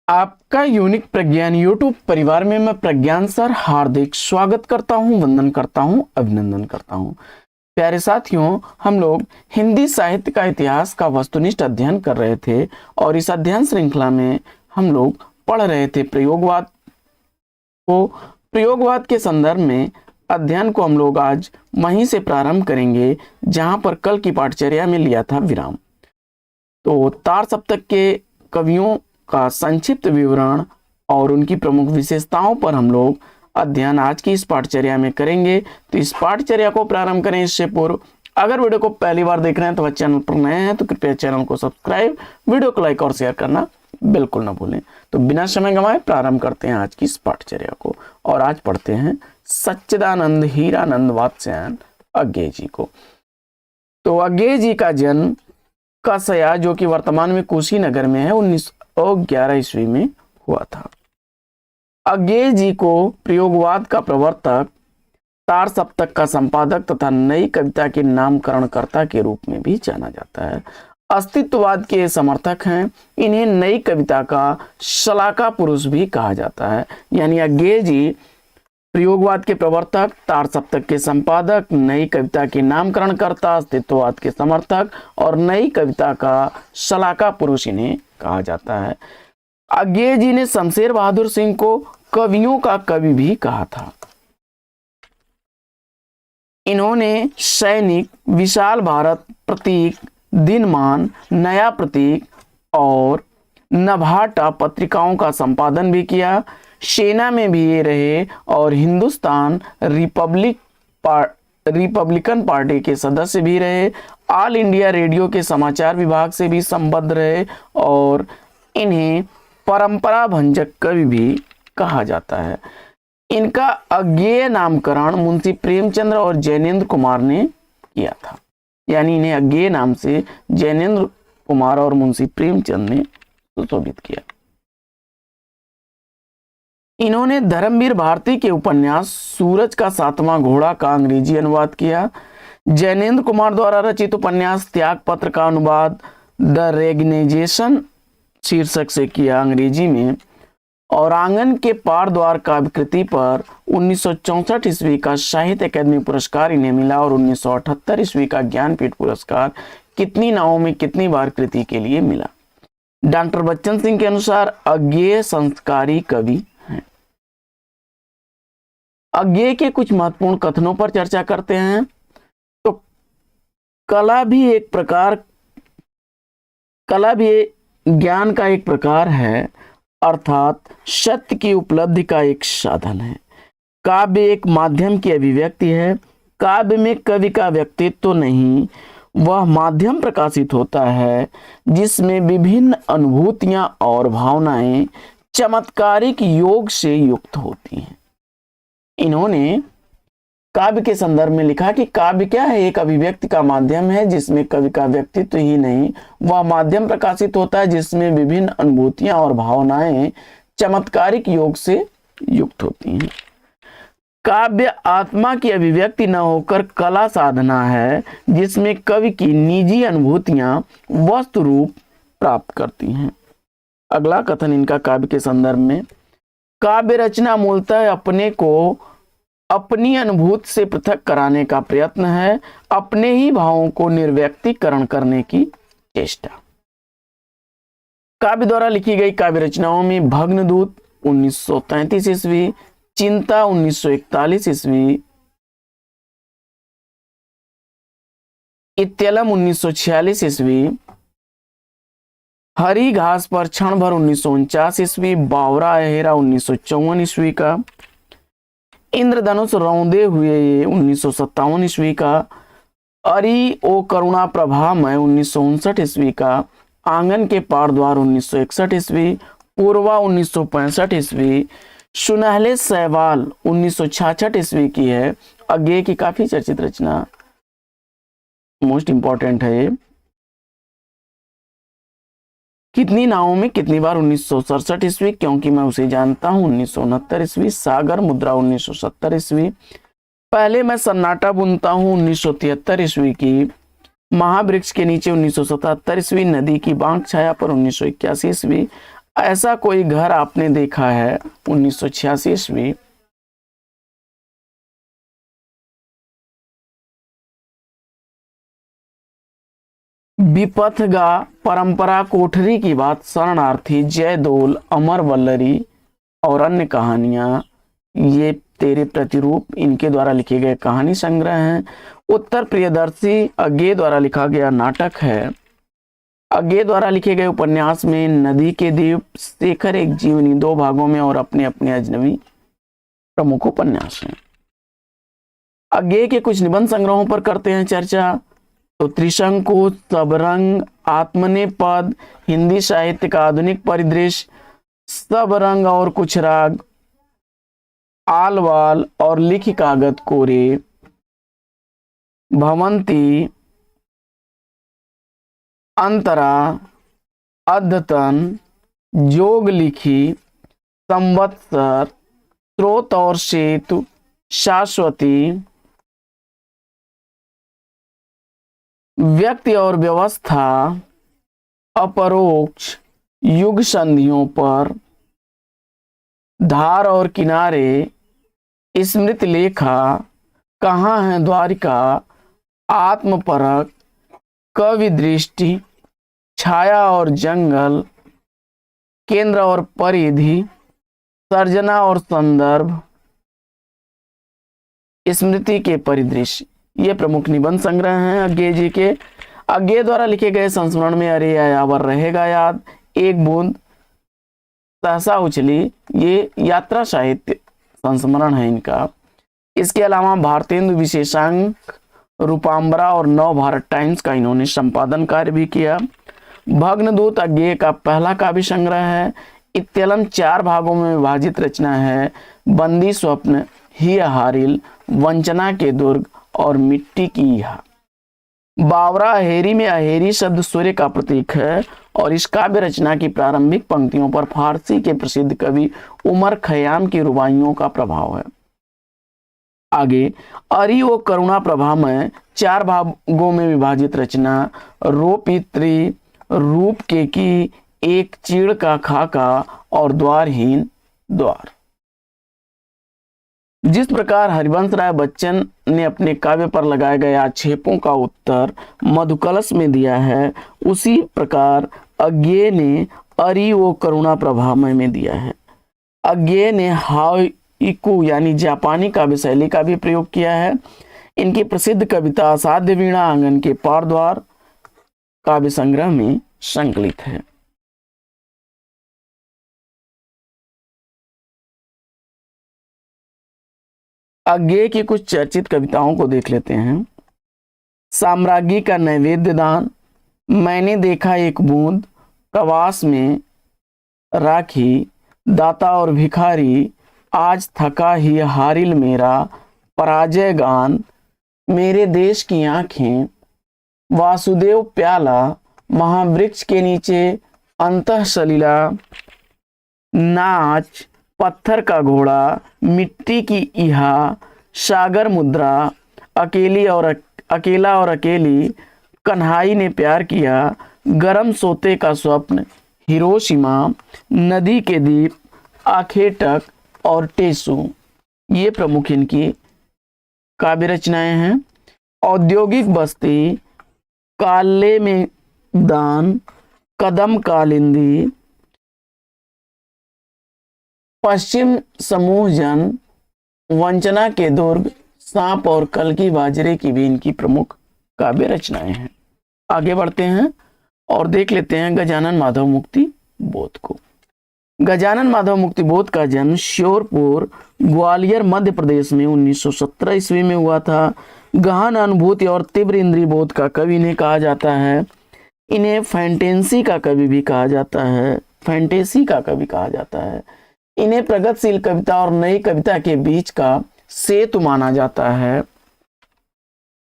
आपका यूनिक प्रज्ञान यूट्यूब परिवार में मैं प्रज्ञान सर हार्दिक स्वागत करता हूं, वंदन करता हूं, अभिनंदन करता हूं। प्यारे साथियों, हम लोग हिंदी साहित्य का इतिहास का वस्तुनिष्ठ अध्ययन कर रहे थे और इस अध्ययन श्रृंखला में हम लोग पढ़ रहे थे प्रयोगवाद को। प्रयोगवाद के संदर्भ में अध्ययन को हम लोग आज वहीं से प्रारंभ करेंगे जहां पर कल की पाठचर्या में लिया था विराम। तो तार सप्तक के कवियों का संक्षिप्त विवरण और उनकी प्रमुख विशेषताओं पर हम लोग अध्ययन आज की इस पाठचर्या में करेंगे। तो इस पाठचर्या को प्रारंभ करें इससे पूर्व अगर वीडियो को पहली बार देख रहे हैं तो वह चैनल पर नए हैं तो कृपया चैनल को सब्सक्राइब, वीडियो को लाइक और शेयर करना बिल्कुल ना भूलें। तो बिना समय गंवाए प्रारंभ करते हैं आज की इस पाठचर्या को और आज पढ़ते हैं सच्चिदानंद हीरानंद वात्स्यायन अज्ञेय जी को। तो अज्ञेय जी का जन्म कसया, जो कि वर्तमान में कुशीनगर में है, 1911 ईस्वी में हुआ था। अज्ञेय जी को प्रयोगवाद का प्रवर्तक, तार सप्तक का संपादक तथा नई कविता के नामकरणकर्ता के रूप में भी जाना जाता है। अस्तित्ववाद के समर्थक हैं। इन्हें नई कविता का शलाका पुरुष भी कहा जाता है। यानी अज्ञेय जी प्रयोगवाद के प्रवर्तक, तार सप्तक के संपादक, नई कविता के नामकरणकर्ता, अस्तित्ववाद के समर्थक और नई कविता का शलाका पुरुष इन्हें कहा जाता है। अज्ञेय जी ने शमशेर बहादुर सिंह को कवियों का कवि भी कहा था। इन्होंने सैनिक, विशाल भारत, प्रतीक, दिनमान, नया प्रतीक और नभाटा पत्रिकाओं का संपादन भी किया। सेना में भी ये रहे और हिंदुस्तान रिपब्लिकन पार्टी के सदस्य भी रहे। ऑल इंडिया रेडियो के समाचार विभाग से भी संबद्ध रहे और इन्हें परंपरा भंजक कवि भी कहा जाता है। इनका अज्ञेय नामकरण मुंशी प्रेमचंद्र और जैनेन्द्र कुमार ने किया था। यानी इन्हें अज्ञेय नाम से जैनेन्द्र कुमार और मुंशी प्रेमचंद ने सुशोभित किया। इन्होंने धर्मवीर भारती के उपन्यास सूरज का सातवां घोड़ा का अंग्रेजी अनुवाद किया। जैनेन्द्र कुमार द्वारा रचित उपन्यास त्यागपत्र का अनुवाद द रेगनाइजेशन शीर्षक से किया अंग्रेजी में और आंगन के पार द्वार काव्यकृति पर 1964 ईस्वी का साहित्य अकादमी पुरस्कार इन्हें मिला और 1978 ईस्वी का ज्ञानपीठ पुरस्कार कितनी नावों में कितनी बार कृति के लिए मिला। डॉक्टर बच्चन सिंह के अनुसार अज्ञेय संस्कारी कवि हैं। अज्ञेय के कुछ महत्वपूर्ण कथनों पर चर्चा करते हैं। तो कला भी ज्ञान का एक प्रकार है, अर्थात सत्य की उपलब्धि का एक साधन है। काव्य एक माध्यम की अभिव्यक्ति है। काव्य में कवि का व्यक्तित्व तो नहीं, वह माध्यम प्रकाशित होता है जिसमें विभिन्न अनुभूतियां और भावनाएं चमत्कारिक योग से युक्त होती हैं। इन्होंने काव्य के संदर्भ में लिखा कि काव्य क्या है, एक अभिव्यक्ति का माध्यम है जिसमें कवि का व्यक्तित्व ही नहीं, वह माध्यम प्रकाशित होता है जिसमें विभिन्न अनुभूतियां और भावनाएं चमत्कारिक योग से युक्त होती हैं। काव्य आत्मा की अभिव्यक्ति न होकर कला साधना है जिसमें कवि की निजी अनुभूतियां वस्तु रूप प्राप्त करती हैं। अगला कथन इनका काव्य के संदर्भ में, काव्य रचना मूलतः अपने को अपनी अनुभूति से पृथक कराने का प्रयत्न है, अपने ही भावों को निर्व्यक्तिकरण करने की चेष्टा। काव्य द्वारा लिखी गई काव्य रचनाओं में भग्नदूत 1933 ईस्वी, चिंता 1941 ईस्वी, इत्यलम 1946 ईस्वी, हरी घास पर क्षण भर 1949 ईस्वी, बावरा अहेरा 1954 ईस्वी का, इंद्रधनुष रौंदे हुए 1957 ईस्वी का, अरी ओ करुणा प्रभा में 1959 ईस्वी का, आंगन के पार द्वार 1961 ईस्वी, पूर्वा 1965 ईस्वी, सुनहले सैवाल 1966 ईस्वी की है। अज्ञेय की काफी चर्चित रचना, मोस्ट इंपॉर्टेंट है ये। कितनी नावों में कितनी बार 1967 ईस्वी, क्योंकि मैं उसे जानता हूं 1969 ईस्वी, सागर मुद्रा 1970 ईस्वी, पहले मैं सन्नाटा बुनता हूं 1973 ईस्वी की, महावृक्ष के नीचे 1977 ईस्वी, नदी की बांक छाया पर 1981 ईस्वी, ऐसा कोई घर आपने देखा है 1986 ईस्वी। विपथगा परंपरा कोठरी की बात, शरणार्थी, जयदोल, अमर वल्लरी और अन्य कहानियां, ये तेरे प्रतिरूप, इनके द्वारा लिखे गए कहानी संग्रह हैं। उत्तर प्रियदर्शी अज्ञे द्वारा लिखा गया नाटक है। अज्ञे द्वारा लिखे गए उपन्यास में नदी के द्वीप, शेखर एक जीवनी, 2 भागों में और अपने अपने अजनबी प्रमुख उपन्यास हैं। अज्ञे के कुछ निबंध संग्रहों पर करते हैं चर्चा। तो त्रिशंकु, सबरंग, आत्मनेपद, हिंदी साहित्य का आधुनिक परिदृश्य, सबरंग और कुछ राग, आलवाल और लिखि कागज कोरे, भवंती, अंतरा, अद्यतन, जोग लिखी, संवत्सर, स्रोत और सेतु, शाश्वती, व्यक्ति और व्यवस्था, अपरोक्ष, युग संधियों पर, धार और किनारे, स्मृति लेखा, कहाँ है द्वारिका, आत्मपरक, कवि दृष्टि, छाया और जंगल, केंद्र और परिधि, सर्जना और संदर्भ, स्मृति के परिदृश्य, ये प्रमुख निबंध संग्रह हैं अज्ञे जी के। अज्ञे द्वारा लिखे गए संस्मरण में अरे यायावर रहेगा याद, एक बूंद, सहसा उछली, ये यात्रा साहित्य संस्मरण है इनका। इसके अलावा भारतेंदु विशेषांक, रूपांबरा और नव भारत टाइम्स का इन्होंने संपादन कार्य भी किया। भग्नदूत अज्ञे का पहला काव्य संग्रह है। इत्यलम 4 भागों में विभाजित रचना है। बंदी स्वप्न, ही हारिल, वंचना के दुर्ग और मिट्टी की इहा। बावरा अहेरी में अहेरी शब्द सूर्य का प्रतीक है और इस काव्य रचना की प्रारंभिक पंक्तियों पर फारसी के प्रसिद्ध कवि उमर खयाम की रुबाइयों का प्रभाव है। आगे अरि व करुणा प्रभा में 4 भागों में विभाजित रचना, रोपित्री, रूप के की, एक चीड़ का खाका और द्वारहीन द्वार। जिस प्रकार हरिवंश राय बच्चन ने अपने काव्य पर लगाए गए आक्षेपों का उत्तर मधुकलश में दिया है, उसी प्रकार अज्ञे ने अरि व करुणा प्रभामय में दिया है। अज्ञे ने हाइकू यानी जापानी काव्य शैली का भी प्रयोग किया है। इनकी प्रसिद्ध कविता असाध्य वीणा आंगन के पार द्वार काव्य संग्रह में संकलित है। अज्ञे की कुछ चर्चित कविताओं को देख लेते हैं। साम्राज्ञी का नैवेद्य दान, मैंने देखा एक बूंद, प्रवास में राखी, दाता और भिखारी, आज थका ही हारिल मेरा, पराजय गान, मेरे देश की आंखें, वासुदेव प्याला, महावृक्ष के नीचे, अंतः सलीला, नाच, पत्थर का घोड़ा, मिट्टी की इहा, सागर मुद्रा, अकेला और अकेली, कन्हाई ने प्यार किया, गरम सोते का स्वप्न, हिरोशिमा, नदी के द्वीप, आखेटक और टेसू, ये प्रमुख इनकी काव्य रचनाएं हैं। औद्योगिक बस्ती, काले में दान, कदम कालिंदी, पश्चिम समूह जन, वंचना के दुर्ग, सांप और कलकी बाजरे की भी इनकी प्रमुख काव्य रचनाएं हैं। आगे बढ़ते हैं और देख लेते हैं गजानन माधव मुक्ति बोध को। गजानन माधव मुक्ति बोध का जन्म श्योरपुर, ग्वालियर, मध्य प्रदेश में 1917 ईस्वी में हुआ था। गहन अनुभूति और तीव्र इंद्रिय बोध का कवि इन्हें कहा जाता है। इन्हें फैंटेसी का कवि भी कहा जाता है। फैंटेसी का कवि कहा जाता है। इन्हें प्रगतिशील कविता और नई कविता के बीच का सेतु माना जाता है।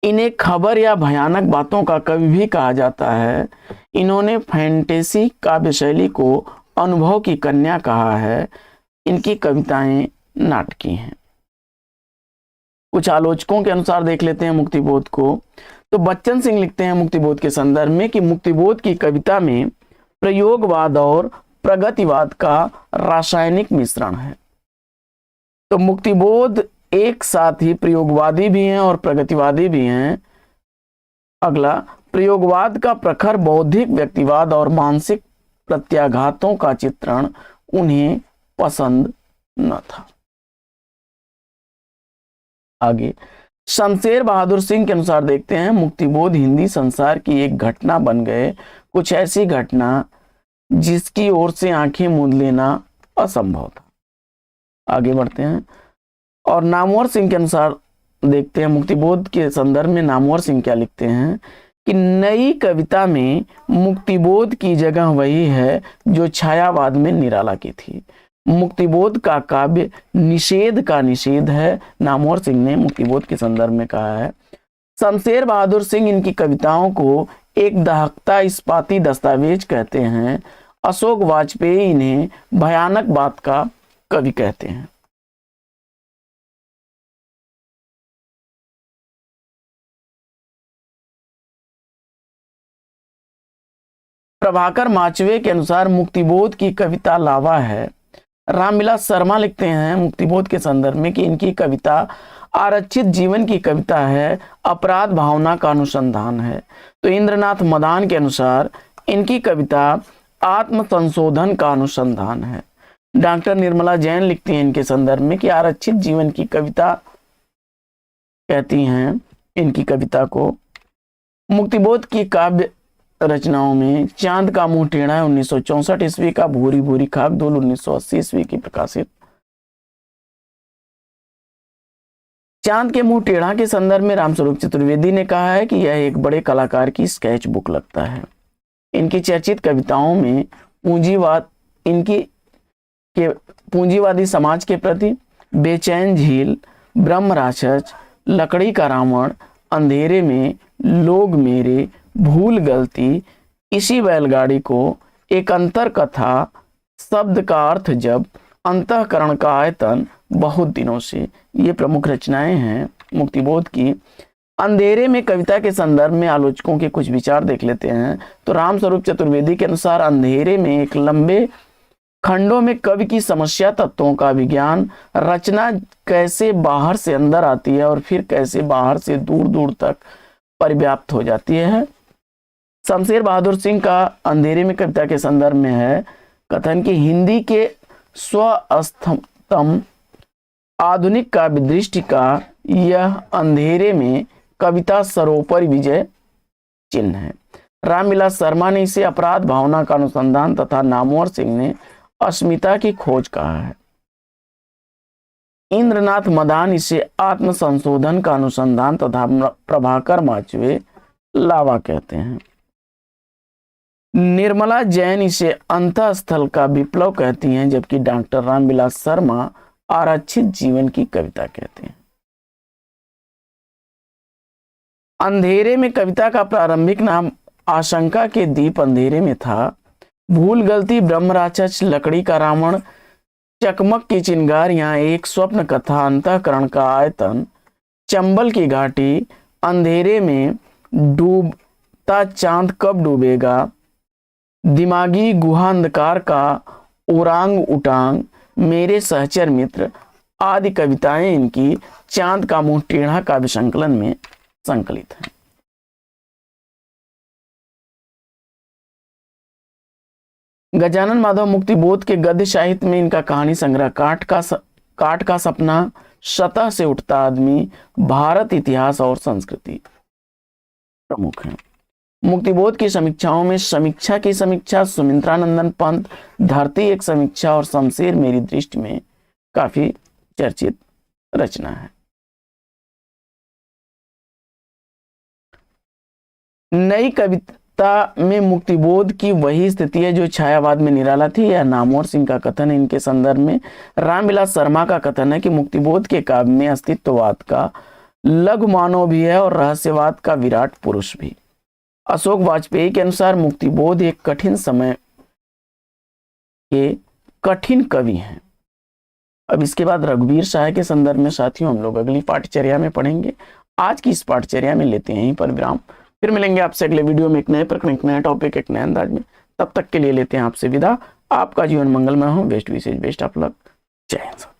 इन्हें खबर या भयानक बातों का कवि भी कहा जाता है। इन्होंने फैंटेसी काव्य शैली को अनुभव की कन्या कहा है। इनकी कविताएं नाटकी हैं। कुछ आलोचकों के अनुसार देख लेते हैं मुक्तिबोध को। तो बच्चन सिंह लिखते हैं मुक्तिबोध के संदर्भ में कि मुक्तिबोध की कविता में प्रयोगवाद और प्रगतिवाद का रासायनिक मिश्रण है। तो मुक्तिबोध एक साथ ही प्रयोगवादी भी हैं और प्रगतिवादी भी हैं। अगला, प्रयोगवाद का प्रखर बौद्धिक व्यक्तिवाद और मानसिक प्रत्याघातों का चित्रण उन्हें पसंद न था। आगे शमशेर बहादुर सिंह के अनुसार देखते हैं, मुक्तिबोध हिंदी संसार की एक घटना बन गए, कुछ ऐसी घटना जिसकी ओर से आंखें मूंद लेना असंभव था। आगे बढ़ते हैं और नामवर सिंह के अनुसार देखते हैं, मुक्तिबोध के संदर्भ में नामवर सिंह क्या लिखते हैं कि नई कविता में मुक्तिबोध की जगह वही है जो छायावाद में निराला की थी। मुक्तिबोध का काव्य निषेध का निषेध है, नामवर सिंह ने मुक्तिबोध के संदर्भ में कहा है। शमशेर बहादुर सिंह इनकी कविताओं को एक दहकता इस्पाती दस्तावेज कहते हैं। अशोक वाजपेयी इन्हें भयानक बात का कवि कहते हैं। प्रभाकर माचवे के अनुसार मुक्तिबोध की कविता लावा है। रामविलास शर्मा लिखते हैं मुक्तिबोध के संदर्भ में कि इनकी कविता आरक्षित जीवन की कविता है, अपराध भावना का अनुसंधान है। तो इंद्रनाथ मदान के अनुसार इनकी कविता आत्म संशोधन का अनुसंधान है। डॉक्टर निर्मला जैन लिखती हैं इनके संदर्भ में कि आरक्षित जीवन की कविता कहती हैं इनकी कविता को। मुक्तिबोध की काव्य रचनाओं में चांद का मुंह टेढ़ा है 1964 ईस्वी का, भूरी भूरी खाक धूल 1980 ईस्वी की प्रकाशित। चांद के मुंह टेढ़ा के संदर्भ में रामस्वरूप चतुर्वेदी ने कहा है कि यह एक बड़े कलाकार की स्केच बुक लगता है। इनकी चर्चित कविताओं में पूंजीवादी समाज के प्रति, बेचैन झील, ब्रह्म राक्षस, लकड़ी का रावण, अंधेरे में, लोग मेरे, भूल गलती, इसी बैलगाड़ी को, एक अंतर कथा, शब्द का अर्थ जब, अंतःकरण का आयतन, बहुत दिनों से, ये प्रमुख रचनाएं हैं मुक्तिबोध की। अंधेरे में कविता के संदर्भ में आलोचकों के कुछ विचार देख लेते हैं। तो रामस्वरूप चतुर्वेदी के अनुसार अंधेरे में एक लंबे खंडों में कवि की समस्या तत्वों का विज्ञान, रचना कैसे बाहर से अंदर आती है और फिर कैसे बाहर से दूर दूर तक परिव्याप्त हो जाती है। शमशेर बहादुर सिंह का अंधेरे में कविता के संदर्भ में है कथन कि हिंदी के स्वअस्थतम आधुनिक काव्य दृष्टि का यह अंधेरे में कविता सर्वोपरि विजय चिन्ह है। रामविलास शर्मा ने इसे अपराध भावना का अनुसंधान तथा नामवर सिंह ने अस्मिता की खोज कहा है। इंद्रनाथ मदान इसे आत्म संशोधन का अनुसंधान तथा प्रभाकर माचवे लावा कहते हैं। निर्मला जैन इसे अंतःस्थल का विप्लव कहती हैं, जबकि डॉक्टर रामविलास शर्मा आरक्षित जीवन की कविता कहते हैं। अंधेरे में कविता का प्रारंभिक नाम आशंका के दीप अंधेरे में था। भूल गलती, ब्रह्म राक्षस, लकड़ी का रावण, चकमक की चिंगारियां, एक स्वप्न कथा, अंतःकरण का आयतन, चंबल की घाटी, अंधेरे में, डूबता चांद कब डूबेगा, दिमागी गुहा अंधकार का, उरांग उटांग, मेरे सहचर मित्र आदि कविताएं इनकी चांद का मुंह टेढ़ा काव्य संकलन में संकलित हैं। गजानन माधव मुक्तिबोध के गद्य साहित्य में इनका कहानी संग्रह काट का सपना, सतह से उठता आदमी, भारत इतिहास और संस्कृति प्रमुख हैं। मुक्तिबोध की समीक्षाओं में समीक्षा की समीक्षा, सुमित्रानंदन पंत, धरती एक समीक्षा और शमशेर मेरी दृष्टि में काफी चर्चित रचना है। नई कविता में मुक्तिबोध की वही स्थिति है जो छायावाद में निराला थी, यह नामवर सिंह का कथन है। इनके संदर्भ में रामविलास शर्मा का कथन है कि मुक्तिबोध के काव्य में अस्तित्ववाद का लघु मानव भी है और रहस्यवाद का विराट पुरुष भी। अशोक वाजपेयी के अनुसार मुक्तिबोध एक कठिन समय के कठिन कवि हैं। अब इसके बाद रघुवीर शाह के संदर्भ में साथियों हम लोग अगली पाठचर्या में पढ़ेंगे। आज की इस पाठचर्या में लेते हैं यहीं पर विराम, फिर मिलेंगे आपसे अगले वीडियो में एक नए प्रकरण, एक नए टॉपिक, एक नए अंदाज में। तब तक के लिए लेते हैं आपसे विदा। आपका जीवन मंगलमय हो। Best wishes, best of luck. जय हिंद।